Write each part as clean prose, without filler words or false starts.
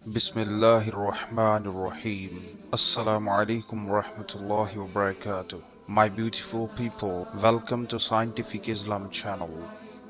بسم الله الرحمن الرحيم. Assalamu alaikum warahmatullahi wabarakatuh. My beautiful people, welcome to Scientific Islam channel.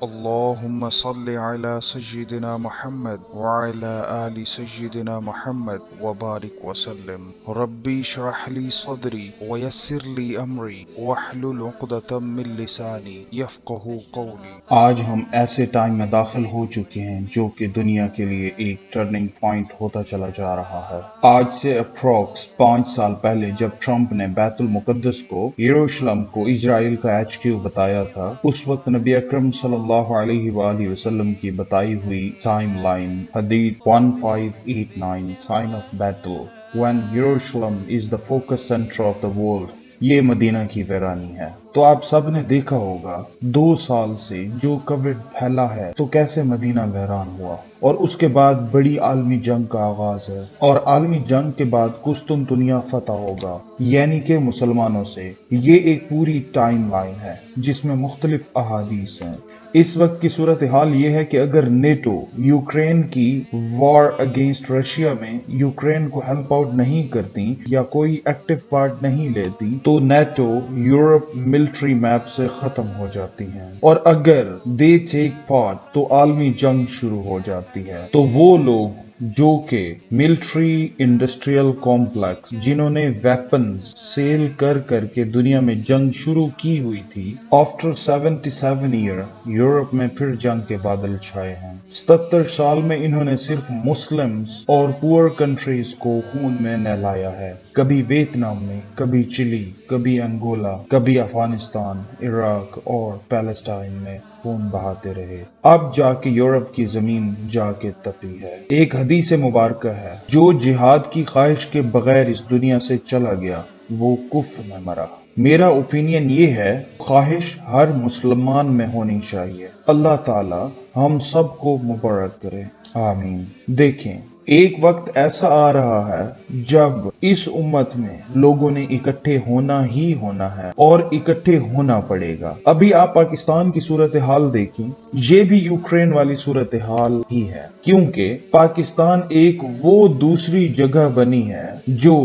اللهم صل على سيدنا محمد وعلى آل سيدنا محمد وبارك وسلم. ربي اشرح لي صدري ويسر لي أمري واحلل عقدة من لساني يفقه قولي. آج ہم ایسے ٹائم میں داخل ہو چکے ہیں جو کہ دنیا کے لیے ایک ٹرننگ پوائنٹ ہوتا چلا جا رہا ہے۔ آج سے اپروکس 5 سال پہلے جب ٹرمپ نے بیت المقدس کو یروشلم کو اسرائیل کا HQ بتایا تھا، اس وقت نبی اکرم صلی اللہ علیہ وآلہ وسلم کی بتائی ہوئی ٹائم لائن حدیث 1589 sign of battle when Jerusalem is the focus center of the world، یہ مدینہ کی ویرانی ہے۔ تو آپ سب نے دیکھا ہوگا 2 سال سے جو کووڈ پھیلا ہے تو کیسے مدینہ ویران ہوا، اور اس کے بعد بڑی عالمی جنگ کا آغاز ہے، اور عالمی جنگ کے بعد قسطنطنیہ فتح ہوگا یعنی کہ مسلمانوں سے۔ یہ ایک پوری ٹائم لائن ہے جس میں مختلف احادیث ہیں۔ اس وقت کی صورتحال یہ ہے کہ اگر نیٹو یوکرین کی وار اگینسٹ رشیا میں یوکرین کو ہیلپ آؤٹ نہیں کرتی یا کوئی ایکٹیو پارٹ نہیں لیتی تو نیٹو یورپ ملٹری میپ سے ختم ہو جاتی ہیں، اور اگر دے ٹیک پارٹ تو عالمی جنگ شروع ہو جاتی ہے۔ تو وہ لوگ جو کہ ملٹری انڈسٹریل کمپلیکس جنہوں نے ویپنز سیل کر کر کے دنیا میں جنگ شروع کی ہوئی تھی، آفٹر 77 ایئر یورپ میں پھر جنگ کے بادل چھائے ہیں۔ 77 سال میں انہوں نے صرف مسلمز اور پور کنٹریز کو خون میں نہلایا ہے، کبھی ویتنام میں، کبھی چلی، کبھی انگولا، کبھی افغانستان، عراق اور پیلسٹائن میں خون بہاتے رہے۔ اب جا کے یورپ کی زمین جا کے تپی ہے۔ ایک حدیث مبارکہ ہے، جو جہاد کی خواہش کے بغیر اس دنیا سے چلا گیا وہ کفر میں مرا۔ میرا اوپینین یہ ہے، خواہش ہر مسلمان میں ہونی چاہیے۔ اللہ تعالی ہم سب کو مبارک کرے، آمین۔ دیکھیں، ایک وقت ایسا آ رہا ہے جب اس امت میں لوگوں نے اکٹھے ہونا ہی ہونا ہے اور اکٹھے ہونا پڑے گا۔ ابھی آپ پاکستان کی صورتحال دیکھیں، یہ بھی یوکرین والی صورتحال ہی ہے، کیونکہ پاکستان ایک وہ دوسری جگہ بنی ہے جو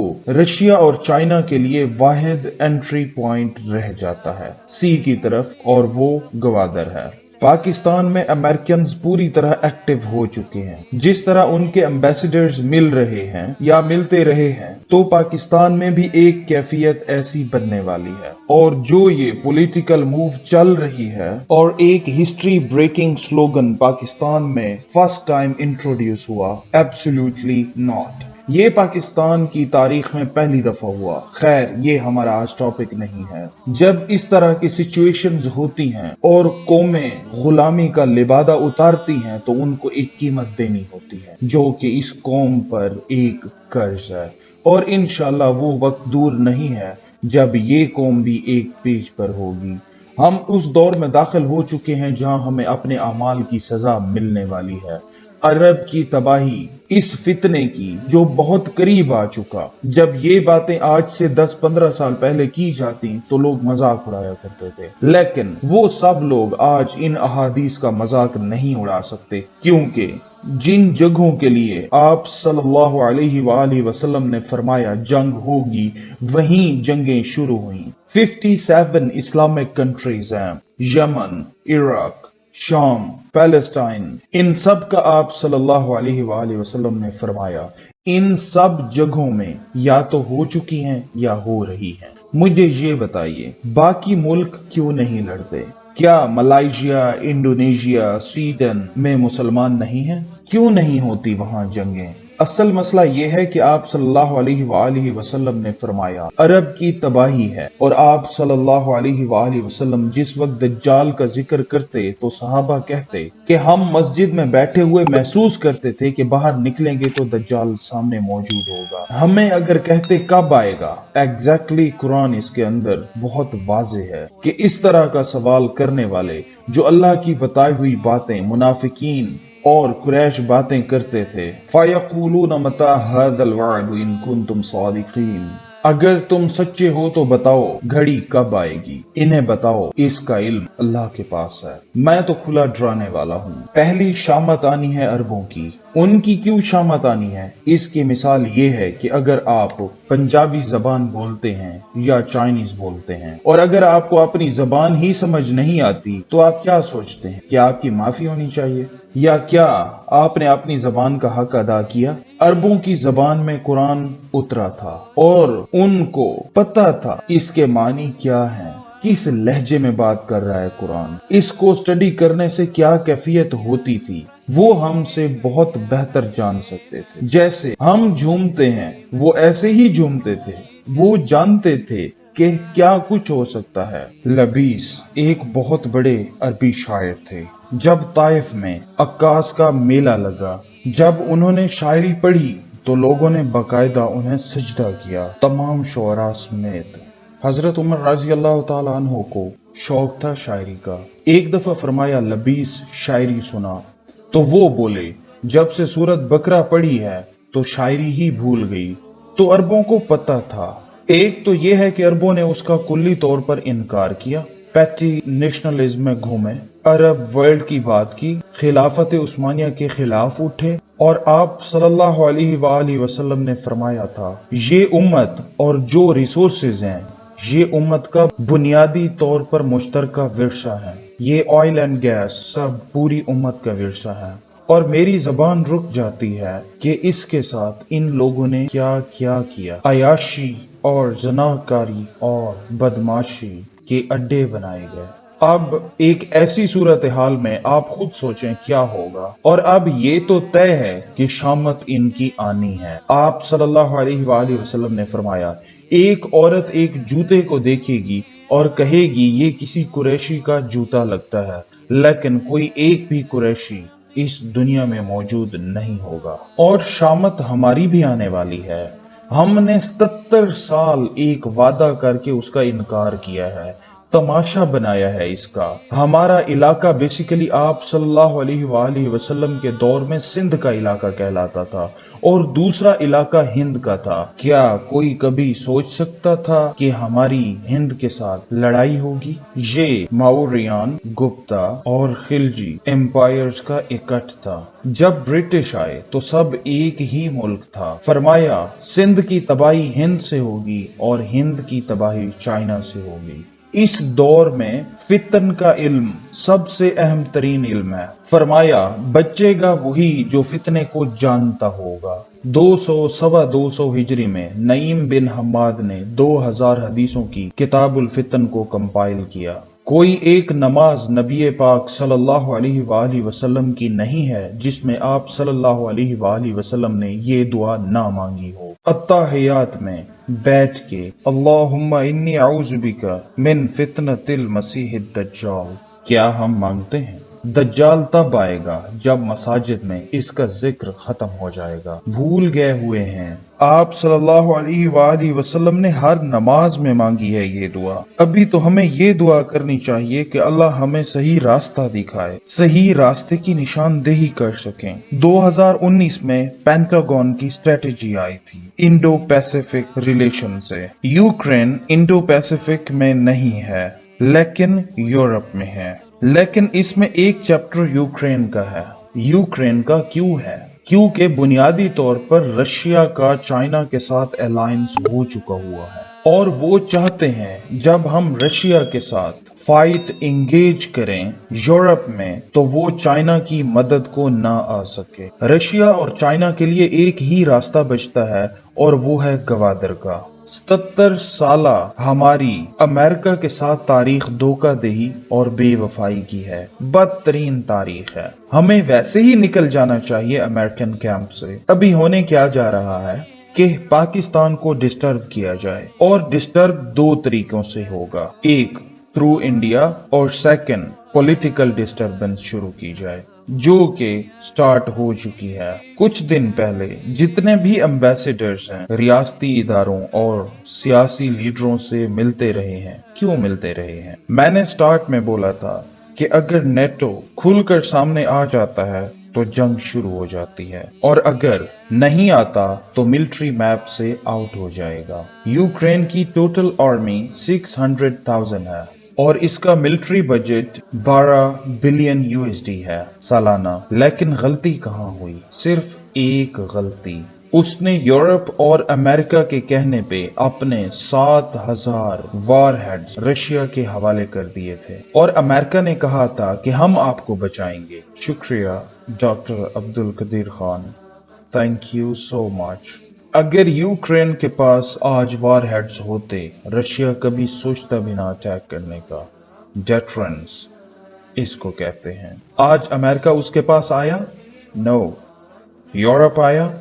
رشیا اور چائنا کے لیے واحد انٹری پوائنٹ رہ جاتا ہے سی کی طرف، اور وہ گوادر ہے۔ پاکستان میں امریکنز پوری طرح ایکٹیو ہو چکے ہیں۔ جس طرح ان کے ایمبیسڈرز مل رہے ہیں یا ملتے رہے ہیں، تو پاکستان میں بھی ایک کیفیت ایسی بننے والی ہے، اور جو یہ پولیٹیکل موو چل رہی ہے، اور ایک ہسٹری بریکنگ سلوگن پاکستان میں فرسٹ ٹائم انٹروڈیوس ہوا، ایبسولوٹلی ناٹ، یہ پاکستان کی تاریخ میں پہلی دفعہ ہوا۔ خیر، یہ ہمارا آج ٹاپک نہیں ہے۔ جب اس طرح کی سچویشنز ہوتی ہیں اور قومیں غلامی کا لبادہ اتارتی ہیں تو ان کو ایک قیمت دینی ہوتی ہے، جو کہ اس قوم پر ایک قرض ہے، اور انشاءاللہ وہ وقت دور نہیں ہے جب یہ قوم بھی ایک پیج پر ہوگی۔ ہم اس دور میں داخل ہو چکے ہیں جہاں ہمیں اپنے اعمال کی سزا ملنے والی ہے۔ عرب کی تباہی، اس فتنے کی جو بہت قریب آ چکا۔ جب یہ باتیں آج سے 10-15 سال پہلے کی جاتی تو لوگ مذاق اڑایا کرتے تھے، لیکن وہ سب لوگ آج ان احادیث کا مذاق نہیں اڑا سکتے، کیونکہ جن جگہوں کے لیے آپ صلی اللہ علیہ وآلہ وسلم نے فرمایا جنگ ہوگی، وہیں جنگیں شروع ہوئیں۔ 57 اسلامک کنٹریز ہیں، یمن، عراق، شام، پیلسٹائن، ان سب کا آپ صلی اللہ علیہ وآلہ وسلم نے فرمایا ان سب جگہوں میں یا تو ہو چکی ہیں یا ہو رہی ہیں۔ مجھے یہ بتائیے، باقی ملک کیوں نہیں لڑتے؟ کیا ملائیشیا، انڈونیشیا، سویڈن میں مسلمان نہیں ہیں؟ کیوں نہیں ہوتی وہاں جنگیں؟ اصل مسئلہ یہ ہے کہ آپ صلی اللہ علیہ وآلہ وسلم نے فرمایا عرب کی تباہی ہے، اور آپ صلی اللہ علیہ وآلہ وسلم جس وقت دجال کا ذکر کرتے تو صحابہ کہتے کہ ہم مسجد میں بیٹھے ہوئے محسوس کرتے تھے کہ باہر نکلیں گے تو دجال سامنے موجود ہوگا۔ ہمیں اگر کہتے کب آئے گا، ایگزیکٹلی قرآن اس کے اندر بہت واضح ہے کہ اس طرح کا سوال کرنے والے جو اللہ کی بتائی ہوئی باتیں منافقین اور قریش باتیں کرتے تھے، فَيَقُولُونَ مَتَى هَذَا الْوَعْدُ إِن كُنتُمْ صَادِقِينَ، अगर तुम सच्चे हो तो बताओ घड़ी कब आएगी, इन्हें बताओ इसका इल्म अल्लाह के पास है। मैं तो खुला डराने वाला हूँ। पहली शामत आनी है अरबों की। उनकी क्यों शामत आनी है? इसकी मिसाल ये है कि अगर आप पंजाबी जबान बोलते हैं या चाइनीज बोलते हैं और अगर आपको अपनी जबान ही समझ नहीं आती तो आप क्या सोचते हैं कि आपकी माफी होनी चाहिए, या क्या आपने अपनी जबान का हक अदा किया? अरबों की जबान में कुरान उतरा था और उनको पता था इसके मानी क्या है, किस लहजे में बात कर रहा है कुरान, इसको स्टडी करने से क्या कैफियत होती थी, वो हमसे बहुत बेहतर जान सकते थे। जैसे हम झूमते हैं वो ऐसे ही झूमते थे, वो जानते थे कि क्या कुछ हो सकता है। लबीस एक बहुत बड़े अरबी शायर थे। जब ताइफ में अक्कास का मेला लगा, जब उन्होंने शायरी पढ़ी तो लोगों ने बाकायदा उन्हें सजदा किया, तमाम शुअरा समेत। हजरत उमर रजी अल्लाह ताला अन्हु को शौक था शायरी का। एक दफा फरमाया लबीस शायरी सुना, तो वो बोले जब से सूरत बकरा पढ़ी है तो शायरी ही भूल गई। तो अरबों को पता था, एक तो यह है कि अरबों ने उसका कुल्ली तौर पर इनकार किया, पैटी नेशनलिज्म में घूमे, अरब वर्ल्ड की बात की, खिलाफत उस्मानिया के खिलाफ उठे, और आप सल्लल्लाहु अलैहि वसल्लम ने फरमाया था ये उम्मत और जो रिसोर्सेज हैं ये उम्मत का बुनियादी तौर पर मुश्तरका विरसा है, ये ऑयल एंड गैस सब पूरी उम्मत का विरसा है। और मेरी जबान रुक जाती है कि इसके साथ इन लोगों ने क्या क्या किया। अयाशी और जनाकारी और बदमाशी के अड्डे बनाए गए। अब एक ऐसी सूरत हाल में आप खुद सोचें क्या होगा। और अब ये तो तय है कि शामत इनकी आनी है। आप सल्लल्लाहु अलैहि वसल्लम ने फरमाया एक औरत एक जूते को देखेगी और कहेगी ये किसी कुरैशी का जूता लगता है, लेकिन कोई एक भी कुरैशी इस दुनिया में मौजूद नहीं होगा। और शामत हमारी भी आने वाली है। हमने 77 साल एक वादा करके उसका इनकार किया है, तमाशा बनाया है इसका। हमारा इलाका बेसिकली आप सल्लल्लाहु अलैहि वसल्लम के दौर में सिंध का इलाका कहलाता था और दूसरा इलाका हिंद का था। क्या कोई कभी सोच सकता था कि हमारी हिंद के साथ लड़ाई होगी? ये माउरियन, गुप्ता और खिलजी एम्पायर्स का इकट्ठ था। जब ब्रिटिश आए तो सब एक ही मुल्क था। फरमाया सिंध की तबाही हिंद से होगी और हिंद की तबाही चाइना से होगी। इस दौर में फितन का इल्म सबसे अहम तरीन इल्म है। फरमाया बचेगा वही जो फितने को जानता होगा। 200 हिजरी में नईम बिन हम्माद ने 2000 हदीसों की किताबुल फितन को कंपाइल किया। कोई एक नमाज नबी पाक सल्लल्लाहु अलैहि वसल्लम की नहीं है जिसमें आप सल्लल्लाहु अलैहि वसल्लम ने ये दुआ ना मांगी हो। अत्ताहियात में बैठ के अल्लाहुम्मा इन्नी औज़ु बिका मिन फितनतिल मसीहिद दज्जाल, क्या हम मांगते हैं? दज्जाल तब आएगा जब मसाजिद में इसका जिक्र खत्म हो जाएगा। भूल गए हुए हैं आप सल्लल्लाहु अलैहि वसल्लम ने हर नमाज में मांगी है ये दुआ। अभी तो हमें ये दुआ करनी चाहिए कि अल्लाह हमें सही रास्ता दिखाए, सही रास्ते की निशानदेही कर सकें। 2019 में पेंटागन की स्ट्रेटेजी आई थी इंडो पैसिफिक रिलेशन से। यूक्रेन इंडो पैसिफिक में नहीं है लेकिन यूरोप में है, लेकिन इसमें एक चैप्टर यूक्रेन का है। यूक्रेन का क्यों है? क्योंकि बुनियादी तौर पर रशिया का चाइना के साथ अलायंस हो चुका हुआ है और वो चाहते हैं जब हम रशिया के साथ फाइट इंगेज करें यूरोप में तो वो चाइना की मदद को ना आ सके। रशिया और चाइना के लिए एक ही रास्ता बचता है और वो है गवादर का। 77 साला हमारी अमेरिका के साथ तारीख धोखादही और बेवफाई की है, बदतरीन तारीख है। हमें वैसे ही निकल जाना चाहिए अमेरिकन कैंप से। अभी होने क्या जा रहा है कि पाकिस्तान को डिस्टर्ब किया जाए और डिस्टर्ब दो तरीकों से होगा, एक थ्रू इंडिया और सेकंड पॉलिटिकल डिस्टर्बेंस शुरू की जाए जो कि स्टार्ट हो चुकी है। कुछ दिन पहले जितने भी एम्बेसडर्स हैं रियासती इदारों और सियासी लीडरों से मिलते रहे हैं। क्यों मिलते रहे हैं? मैंने स्टार्ट में बोला था कि अगर नेटो खुलकर सामने आ जाता है तो जंग शुरू हो जाती है, और अगर नहीं आता तो मिलिट्री मैप से आउट हो जाएगा। यूक्रेन की टोटल आर्मी 600,000 है और इसका मिलिट्री बजट 12 बिलियन यूएसडी है सालाना। लेकिन गलती कहाँ हुई? सिर्फ एक गलती। उसने यूरोप और अमेरिका के कहने पे अपने 7,000 वॉरहेड्स रशिया के हवाले कर दिए थे और अमेरिका ने कहा था कि हम आपको बचाएंगे। शुक्रिया doctor Abdul Qadeer Khan, thank you so much. अगर यूक्रेन के पास आज वॉरहेड्स होते, रशिया कभी सोचता भी ना अटैक करने का। डेटरेंस इसको कहते हैं। आज अमेरिका उसके पास आया? नो। यूरोप आया?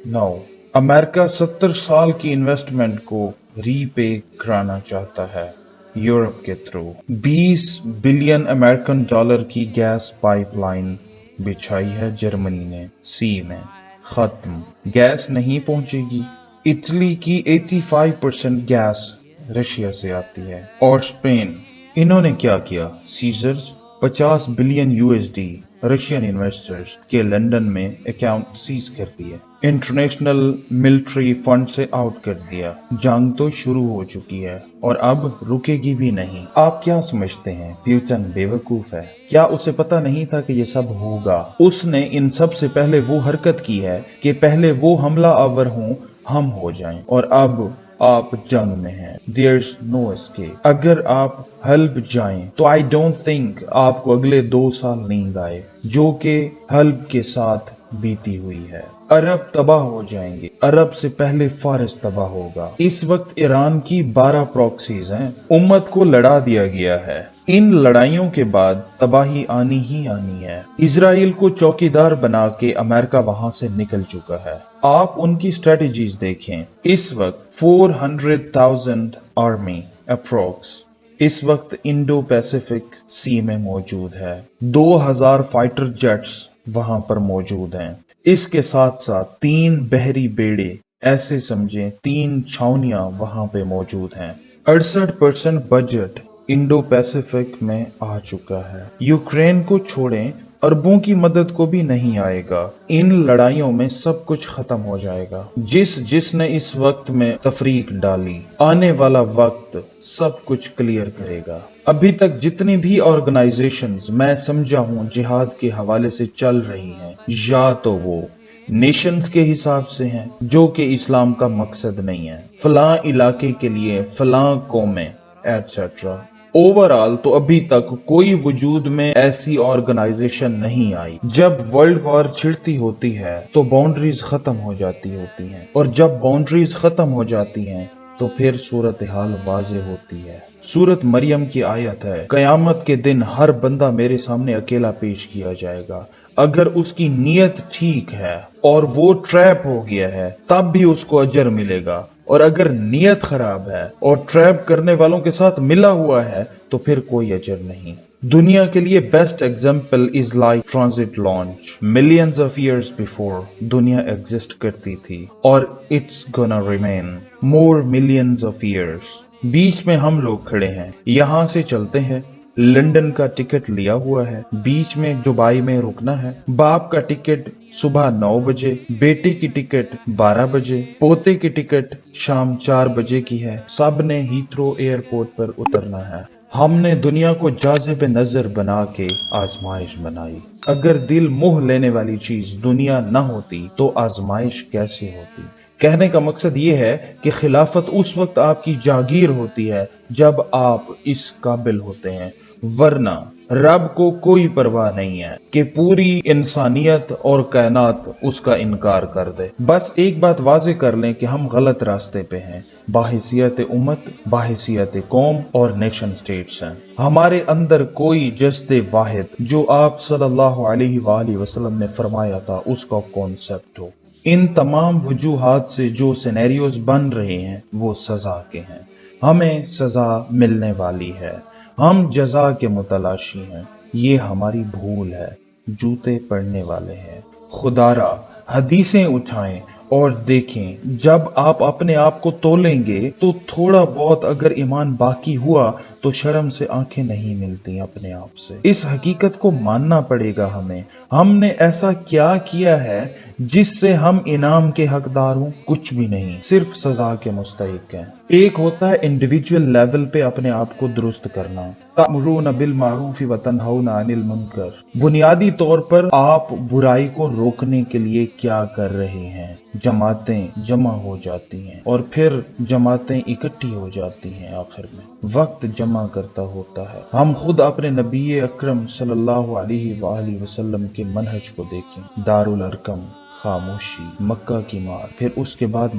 नो। अमेरिका 70 साल की इन्वेस्टमेंट को रीपे कराना चाहता है यूरोप के थ्रू। 20 बिलियन अमेरिकन डॉलर की गैस पाइपलाइन बिछाई है जर्मनी ने सी में। खत्म। गैस नहीं पहुंचेगी। इटली की 85% गैस रशिया से आती है। और स्पेन, इन्होंने क्या किया? Seizures 50 billion USD Russian investors के लंदन में अकाउंट सीज कर दिए। इंटरनेशनल मिलिट्री फंड से आउट कर दिया। जंग तो शुरू हो चुकी है और अब रुकेगी भी नहीं। आप क्या समझते हैं प्यूटन बेवकूफ है? क्या उसे पता नहीं था कि ये सब होगा? उसने इन सब से पहले वो हरकत की है कि पहले वो हमला आवर हों, हम हो जाएं, और अब आप जंग में हैं। There's no escape। अगर आप हल्ब जाएं तो आई डोंट थिंक आपको अगले 2 साल नींद आए, जो कि हल्ब के साथ बीती हुई है। अरब तबाह हो जाएंगे। अरब से पहले फारिस तबाह होगा। इस वक्त ईरान की 12 प्रॉक्सीज हैं। उम्मत को लड़ा दिया गया है। इन लड़ाइयों के बाद तबाही आनी ही आनी है। इजराइल को चौकीदार बना के अमेरिका वहां से निकल चुका है। आप उनकी स्ट्रेटजीज देखें। इस वक्त 400,000 आर्मी अप्रोक्स इस वक्त इंडो पैसिफिक सी में मौजूद है। 2000 फाइटर जेट्स वहां पर मौजूद हैं। इसके साथ साथ 3 बहरी बेड़े, ऐसे समझें 3 छावनियां वहां पे मौजूद हैं। 68% बजट इंडो पैसिफिक में आ चुका है। यूक्रेन को छोड़ें, अरबों की मदद को भी नहीं आएगा। इन लड़ाइयों में सब कुछ खत्म हो जाएगा। जिसने इस वक्त में तफरीक डाली, आने वाला वक्त सब कुछ क्लियर करेगा। अभी तक जितनी भी ऑर्गेनाइजेशंस मैं समझा हूं जिहाद के हवाले से चल रही हैं, या तो वो नेशंस के हिसाब से हैं, जो कि इस्लाम का मकसद नहीं है, फलां इलाके के लिए फलां कौमें एटसेट्रा। ओवरऑल तो अभी तक कोई वजूद में ऐसी ऑर्गेनाइजेशन नहीं आई। जब वर्ल्ड वॉर छिड़ती होती है तो बाउंड्रीज खत्म हो जाती होती हैं, और जब बाउंड्रीज खत्म हो जाती हैं तो फिर सूरत हाल वाज़े होती है। सूरत मरियम की आयत है, कयामत के दिन हर बंदा मेरे सामने अकेला पेश किया जाएगा। अगर उसकी नीयत ठीक है और वो ट्रैप हो गया है तब भी उसको अजर मिलेगा, और अगर नीयत खराब है और ट्रैप करने वालों के साथ मिला हुआ है तो फिर कोई अजर नहीं। दुनिया के लिए best example is like transit launch. Millions of years before दुनिया एग्जिस्ट करती थी और it's gonna remain more millions of years. बीच में हम लोग खड़े हैं, यहां से चलते हैं, लंदन का टिकट लिया हुआ है, बीच में दुबई में रुकना है। बाप का टिकट सुबह 9 बजे, बेटे की टिकट 12 बजे, पोते की टिकट शाम 4 बजे की है। सब ने हीथ्रो एयरपोर्ट पर उतरना है। हमने दुनिया को जाज़िब नजर बना के आजमाइश बनाई। अगर दिल मोह लेने वाली चीज दुनिया न होती तो आजमाइश कैसे होती? कहने का मकसद ये है कि खिलाफत उस वक्त आपकी जागीर होती है जब आप इस काबिल होते हैं, वरना रब को कोई परवाह नहीं है कि पूरी इंसानियत और कायनात उसका इनकार कर दे। बस एक बात वाज़े कर लें कि हम गलत रास्ते पे हैं। बाहिसियत उम्मत, बाहिसियत कौम और नेशन स्टेट्स हैं। हमारे अंदर कोई जज्बे वाहिद जो आप सल्लल्लाहु अलैहि वसल्लम ने फरमाया था उसका कॉन्सेप्ट हो। इन तमाम वजूहात से जो सिनेरियोज बन रहे हैं वो सजा के हैं। हमें सजा मिलने वाली है। हम जजा के मुतलाशी हैं। ये हमारी भूल है। जूते पड़ने वाले हैं। खुदारा हदीसें उठाएं और देखें, जब आप अपने आप को तोलेंगे तो थोड़ा बहुत अगर ईमान बाकी हुआ तो शर्म से आंखें नहीं मिलती अपने आप से। इस हकीकत को मानना पड़ेगा हमें। हमने ऐसा क्या किया है जिससे हम इनाम के हकदार हों? कुछ भी नहीं, सिर्फ सजा के मुस्तहिक हैं। एक होता है इंडिविजुअल लेवल पे अपने आप को दुरुस्त करना, तअमुरून बिल मारूफ व तनहौना अनिल मुनकर। बुनियादी तौर पर आप बुराई को रोकने के लिए क्या कर रहे हैं? जमातें जमा हो जाती हैं और फिर जमातें इकट्ठी हो जाती हैं। आखिर में वक्त जमा करता होता है। हम खुद अपने नबी अकरम सल्लल्लाहु अलैहि वसल्लम के मनहज को देखें। दारुल अरकम, खामोशी, मक्का की मार, फिर उसके बाद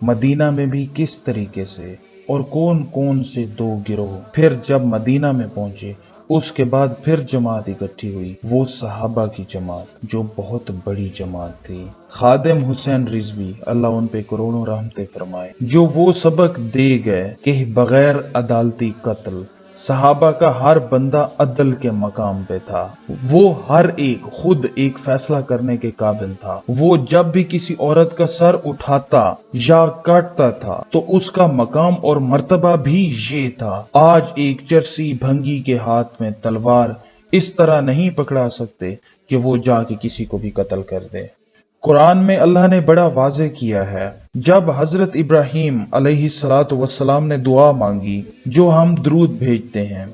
मदीना में भी किस तरीके से और कौन कौन से दो गिरोह। फिर जब मदीना में पहुंचे उसके बाद फिर जमात इकट्ठी हुई, वो सहाबा की जमात जो बहुत बड़ी जमात थी। खादिम हुसैन रिजवी अल्लाह उन पे करोड़ों रहमतें फरमाए, जो वो सबक दे गए कि बगैर अदालती कत्ल। सहाबा का हर बंदा अदल के मकाम पे था। वो हर एक खुद एक फैसला करने के काबिल था। वो जब भी किसी औरत का सर उठाता या काटता था तो उसका मकाम और मर्तबा भी ये था। आज एक चरसी भंगी के हाथ में तलवार इस तरह नहीं पकड़ा सकते कि वो जाके किसी को भी कत्ल कर दे। कुरान में अल्लाह ने बड़ा वाज़ेह किया है। जब हजरत इब्राहीम अलैहिस्सलातु वस्सलाम ने दुआ मांगी जो हम दुरूद भेजते हैं,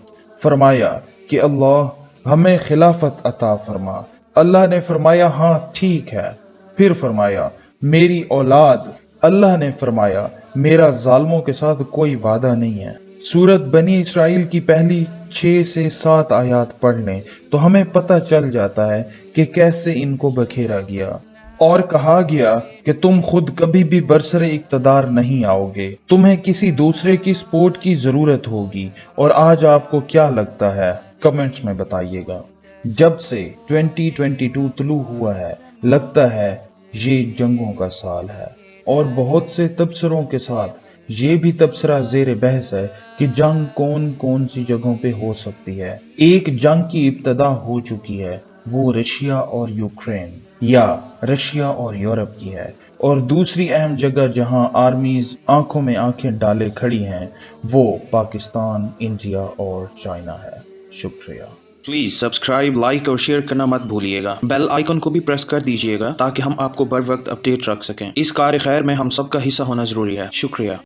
फरमाया कि अल्लाह हमें खिलाफत अता फरमा। अल्लाह ने फरमाया हाँ ठीक है। फिर फरमाया मेरी औलाद। अल्लाह ने फरमाया मेरा जालिमों के साथ कोई वादा नहीं है। सूरत बनी इसराइल की पहली 6 से 7 आयत पढ़ लें तो हमें पता चल जाता है कि कैसे इनको बखेरा गया और कहा गया कि तुम खुद कभी भी बरसरे इक्तदार नहीं आओगे, तुम्हें किसी दूसरे की सपोर्ट की जरूरत होगी। और आज आपको क्या लगता है? कमेंट्स में बताइएगा। जब से 2022 तुलू हुआ है लगता है ये जंगों का साल है और बहुत से तबसरों के साथ ये भी तबसरा जेर बहस है कि जंग कौन कौन सी जगहों पे हो सकती है। एक जंग की इब्तदा हो चुकी है, वो रशिया और यूक्रेन या रशिया और यूरोप की है। और दूसरी अहम जगह जहां आर्मीज आंखों में आंखें डाले खड़ी हैं वो पाकिस्तान, इंडिया और चाइना है। शुक्रिया। प्लीज सब्सक्राइब, लाइक और शेयर करना मत भूलिएगा। बेल आइकन को भी प्रेस कर दीजिएगा ताकि हम आपको बर वक्त अपडेट रख सकें। इस कार्य खैर में हम सबका हिस्सा होना जरूरी है। शुक्रिया।